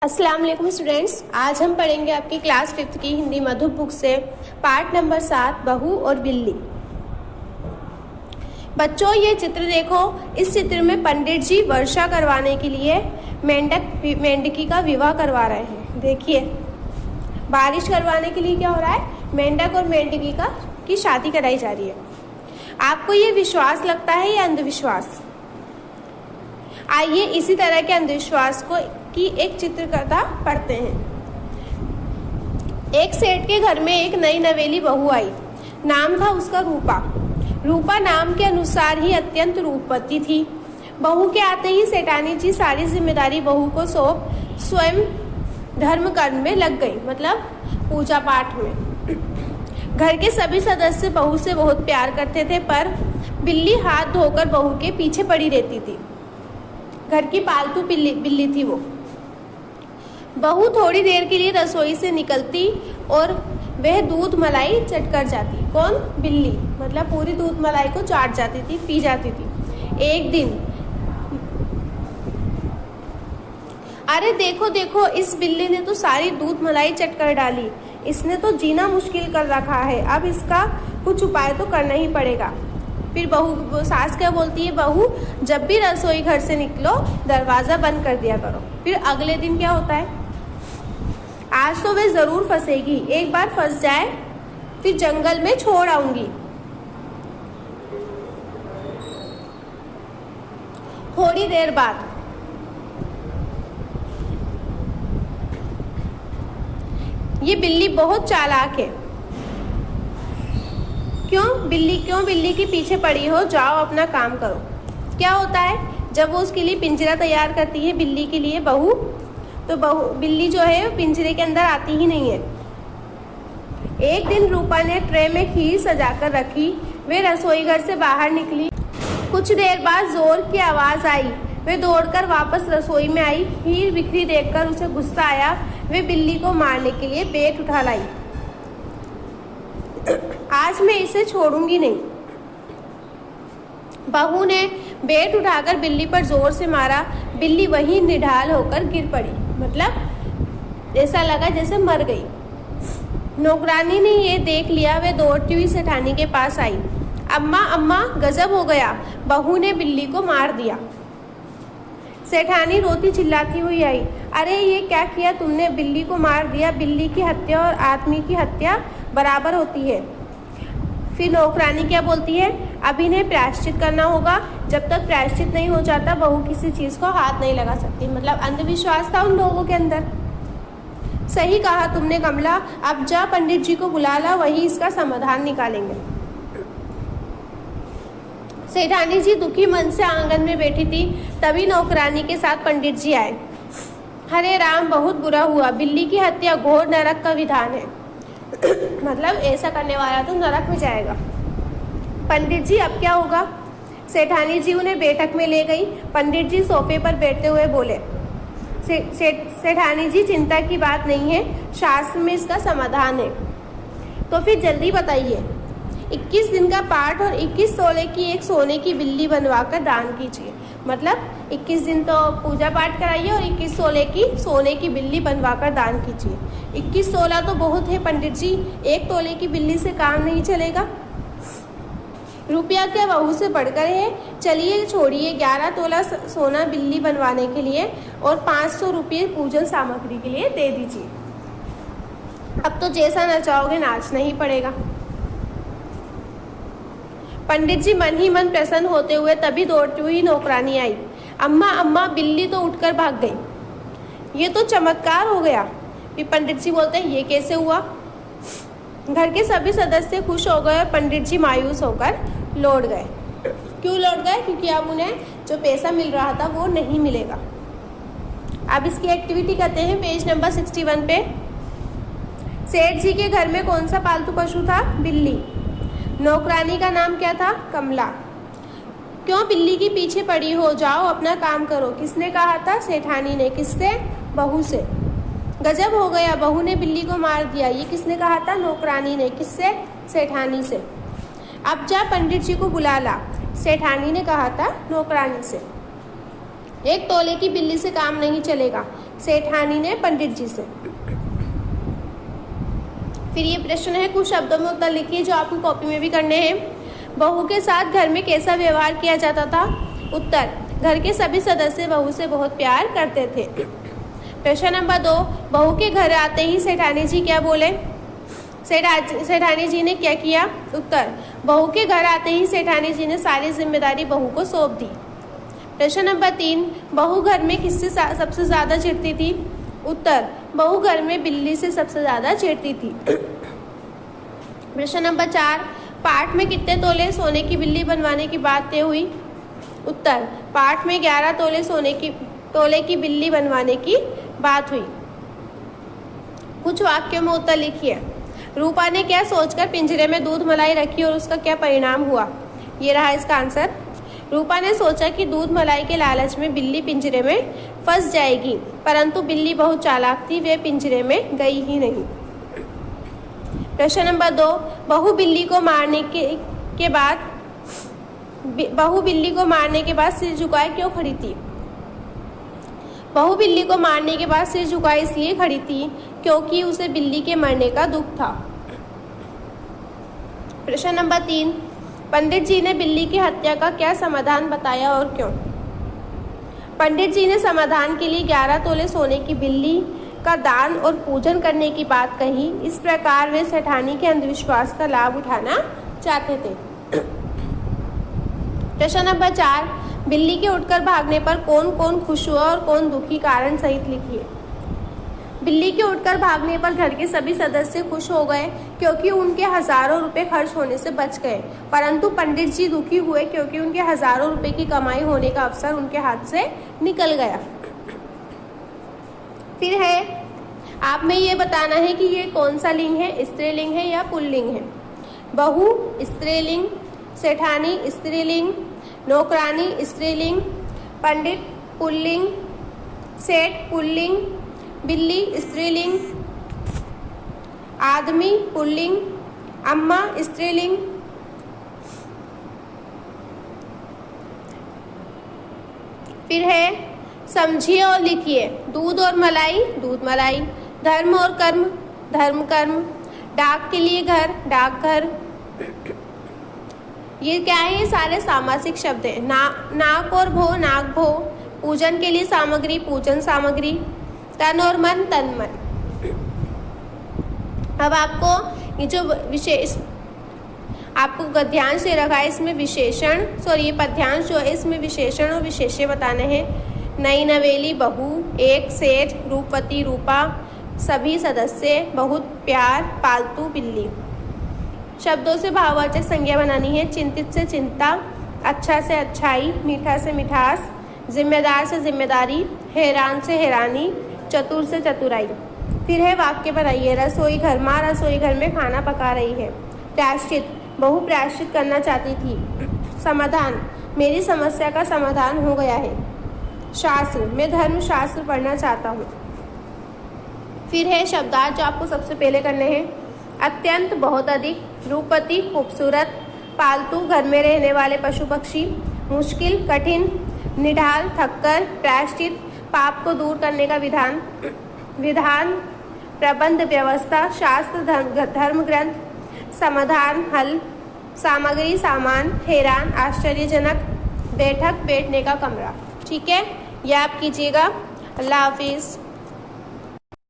अस्सलाम वालेकुम स्टूडेंट्स, आज हम पढ़ेंगे आपकी क्लास 5th की हिंदी मधुर बुक से पार्ट नंबर 7 बहू और बिल्ली। बच्चों ये चित्र देखो। इस चित्र में पंडित जी वर्षा करवाने के लिए मेंढकी का विवाह करवा रहे हैं। देखिए बारिश करवाने के लिए क्या हो रहा है, मेंढक और मेंढकी की शादी कराई जा रही है। आपको ये विश्वास लगता है या अंधविश्वास? आइए इसी तरह के अंधविश्वास की एक चित्रकथा पढ़ते हैं। एक सेठ के घर में एक नई नवेली बहू आई। नाम था उसका रूपा। रूपा नाम के अनुसार ही अत्यंत रूपवती थी। बहू के आते ही सेठानी जी सारी जिम्मेदारी बहू को सौंप स्वयं धर्म कर्म में लग गई, मतलब पूजा पाठ में। घर के सभी सदस्य बहू से बहुत प्यार करते थे, पर बिल्ली हाथ धोकर बहू के पीछे पड़ी रहती थी। घर की पालतू बिल्ली थी वो। बहू थोड़ी देर के लिए रसोई से निकलती और वह दूध मलाई चट कर जाती। कौन? बिल्ली। मतलब पूरी दूध मलाई को चाट जाती थी, पी जाती थी। एक दिन, अरे देखो देखो, इस बिल्ली ने तो सारी दूध मलाई चट कर डाली। इसने तो जीना मुश्किल कर रखा है। अब इसका कुछ उपाय तो करना ही पड़ेगा। फिर बहू सास क्या बोलती है, बहू जब भी रसोई घर से निकलो दरवाज़ा बंद कर दिया करो। फिर अगले दिन क्या होता है, आज तो वे ज़रूर फंसेगी। एक बार फंस जाए फिर जंगल में छोड़ आऊंगी। थोड़ी देर बाद ये बिल्ली बहुत चालाक है। क्यों बिल्ली के पीछे पड़ी हो? जाओ अपना काम करो। क्या होता है, जब वो उसके लिए पिंजरा तैयार करती है बिल्ली के लिए बहू, तो बिल्ली जो है पिंजरे के अंदर आती ही नहीं है। एक दिन रूपा ने ट्रे में खीर सजाकर रखी। वे रसोई घर से बाहर निकली। कुछ देर बाद जोर की आवाज आई। वे दौड़कर वापस रसोई में आई। खीर बिखरी देखकर उसे गुस्सा आया। वे बिल्ली को मारने के लिए बेट उठा लाई। आज मैं इसे छोड़ूंगी नहीं। बहू ने बेट उठाकर बिल्ली पर जोर से मारा। बिल्ली वहीं निढाल होकर गिर पड़ी, मतलब ऐसा लगा जैसे मर गई। नौकरानी ने ये देख लिया। वे दौड़ती हुई सेठानी के पास आई। अम्मा अम्मा, गजब हो गया, बहू ने बिल्ली को मार दिया। सेठानी रोती चिल्लाती हुई आई। अरे ये क्या किया तुमने, बिल्ली को मार दिया। बिल्ली की हत्या और आदमी की हत्या बराबर होती है। फिर नौकरानी क्या बोलती है, अब इन्हें प्रायश्चित करना होगा। जब तक प्रायश्चित नहीं हो जाता बहू किसी चीज़ को हाथ नहीं लगा सकती। मतलब अंधविश्वास था उन लोगों के अंदर। सही कहा तुमने कमला, अब जा पंडित जी को बुला ला, वही इसका समाधान निकालेंगे। सेठानी जी दुखी मन से आंगन में बैठी थी। तभी नौकरानी के साथ पंडित जी आए। हरे राम, बहुत बुरा हुआ। बिल्ली की हत्या घोर नरक का विधान है। मतलब ऐसा करने वाला तो नरक में जाएगा। पंडित जी अब क्या होगा? सेठानी जी उन्हें बैठक में ले गई। पंडित जी सोफे पर बैठते हुए बोले, सेठानी जी चिंता की बात नहीं है, शास्त्र में इसका समाधान है। तो फिर जल्दी बताइए। 21 दिन का पाठ और 21 तोले की एक सोने की बिल्ली बनवाकर दान कीजिए। मतलब 21 दिन तो पूजा पाठ कराइए और 21 तोले की सोने की बिल्ली बनवाकर दान कीजिए। 21 तोला तो बहुत है पंडित जी, 1 तोले की बिल्ली से काम नहीं चलेगा। रुपया क्या बहू से बढ़कर है? चलिए छोड़िए, 11 तोला सोना बिल्ली बनवाने के लिए और 500 रुपये पूजन सामग्री के लिए दे दीजिए। अब तो जैसा नचाओगे नाचना ही पड़ेगा। पंडित जी मन ही मन प्रसन्न होते हुए तभी दौड़ती हुई नौकरानी आई। अम्मा अम्मा, बिल्ली तो उठकर भाग गई। ये तो चमत्कार हो गया। फिर पंडित जी बोलते हैं, ये कैसे हुआ? घर के सभी सदस्य खुश हो गए और पंडित जी मायूस होकर लौट गए। क्यों लौट गए? क्योंकि अब उन्हें जो पैसा मिल रहा था वो नहीं मिलेगा। अब इसकी एक्टिविटी करते हैं पेज नंबर 61 पे। सेठ जी के घर में कौन सा पालतू पशु था? बिल्ली। नौकरानी का नाम क्या था? कमला। क्यों बिल्ली के पीछे पड़ी हो? जाओ अपना काम करो। किसने कहा था? सेठानी ने। किससे? बहू से। गजब हो गया, बहू ने बिल्ली को मार दिया। ये किसने कहा था? नौकरानी ने। किससे? सेठानी से। अब जा पंडित जी को बुला ला, सेठानी ने कहा था नौकरानी से। 1 तोले की बिल्ली से काम नहीं चलेगा। सेठानी ने पंडित जी से। फिर ये प्रश्न है, कुछ शब्दों में उत्तर लिखिए जो आपको कॉपी में भी करने हैं। बहू के साथ घर में कैसा व्यवहार किया जाता था? उत्तर, घर के सभी सदस्य बहू से बहुत प्यार करते थे। प्रश्न नंबर 2, बहू के घर आते ही सेठानी जी क्या बोले? सेठानी जी ने क्या किया? उत्तर, बहू के घर आते ही सेठानी जी ने सारी जिम्मेदारी बहू को सौंप दी। प्रश्न नंबर 3, बहू घर में किससे सबसे ज्यादा चिढ़ती थी? उत्तर, बहू घर में बिल्ली से सबसे ज्यादा चिढ़ती थी। प्रश्न नंबर 4, पाठ में कितने तोले सोने की बिल्ली बनवाने की बात तय हुई? उत्तर, पाठ में 11 तोले की बिल्ली बनवाने की बात हुई। कुछ वाक्यों में उत्तर लिखिए। रूपा ने क्या सोचकर पिंजरे में दूध मलाई रखी और उसका क्या परिणाम हुआ? ये रहा इसका आंसर। रूपा ने सोचा कि दूध मलाई के लालच में बिल्ली पिंजरे में फंस जाएगी, परंतु बिल्ली बहुत चालाक थी, वे पिंजरे में गई ही नहीं। प्रश्न नंबर 2, बहू बिल्ली को मारने के बाद सिर झुकाए क्यों खड़ी थी? बहू बिल्ली को मारने के बाद सिर झुकाए इसलिए खड़ी थी क्योंकि उसे बिल्ली के मरने का दुख था। प्रश्न नंबर 3, पंडित जी ने बिल्ली की हत्या का क्या समाधान बताया और क्यों? पंडित जी ने समाधान के लिए 11 तोले सोने की बिल्ली का दान और पूजन करने की बात कही। इस प्रकार वे सेठानी के अंधविश्वास का लाभ उठाना चाहते थे। प्रश्न नंबर 4, बिल्ली के उठकर भागने पर कौन कौन खुश हुआ और कौन दुखी, कारण सहित लिखिए। बिल्ली के उठकर भागने पर घर के सभी सदस्य खुश हो गए क्योंकि उनके हजारों रुपए खर्च होने से बच गए, परंतु पंडित जी दुखी हुए क्योंकि उनके हजारों रुपए की कमाई होने का अवसर उनके हाथ से निकल गया। फिर है, आप में ये बताना है कि ये कौन सा लिंग है, स्त्रीलिंग है या पुल्लिंग है? बहू स्त्रीलिंग, सेठानी स्त्रीलिंग, नौकरानी स्त्रीलिंग, पंडित पुल्लिंग, सेठ पुल्लिंग, बिल्ली स्त्रीलिंग, आदमी पुल्लिंग, अम्मा स्त्रीलिंग। फिर है, समझिए और लिखिए। दूध और मलाई, दूध मलाई। धर्म और कर्म, धर्म कर्म। डाक के लिए घर, डाकघर। ये क्या है? ये सारे सामासिक शब्द हैं। नाक और भो, नाक भो। पूजन के लिए सामग्री, पूजन सामग्री। तन और मन, तन मन। अब आपको ये जो विशेष आपको गद्यांश दे रखा है, इसमें विशेषण ये पद्यांश जो है इसमें विशेषण और विशेष्य बताने हैं। नई नवेली बहू, एक सेठ, रूपवती रूपा, सभी सदस्य, बहुत प्यार, पालतू बिल्ली। शब्दों से भाववाचक संज्ञा बनानी है। चिंतित से चिंता, अच्छा से अच्छाई, मीठा से मिठास, जिम्मेदार से जिम्मेदारी, हैरान से हैरानी, चतुर से चतुराई। फिर है, वाक्य बनाइए। रसोई घर, माँ रसोई घर में खाना पका रही है। प्रायश्चित, बहू प्रायश्चित करना चाहती थी। समाधान, मेरी समस्या का समाधान हो गया है। शास्त्र, मैं धर्म शास्त्र पढ़ना चाहता हूँ। फिर है शब्दार्थ जो आपको सबसे पहले करने हैं। अत्यंत, बहुत अधिक, रूपवती, खूबसूरत, पालतू, घर में रहने वाले पशु पक्षी, मुश्किल, कठिन, निढाल, थक्कर, प्रायश्चित, पाप को दूर करने का विधान, विधान, प्रबंध, व्यवस्था, शास्त्र, धर्म ग्रंथ, समाधान, हल, सामग्री, सामान, हैरान, आश्चर्यजनक, बैठक, बैठने का कमरा। ठीक है, यह आप कीजिएगा। अल्लाह हाफिज़।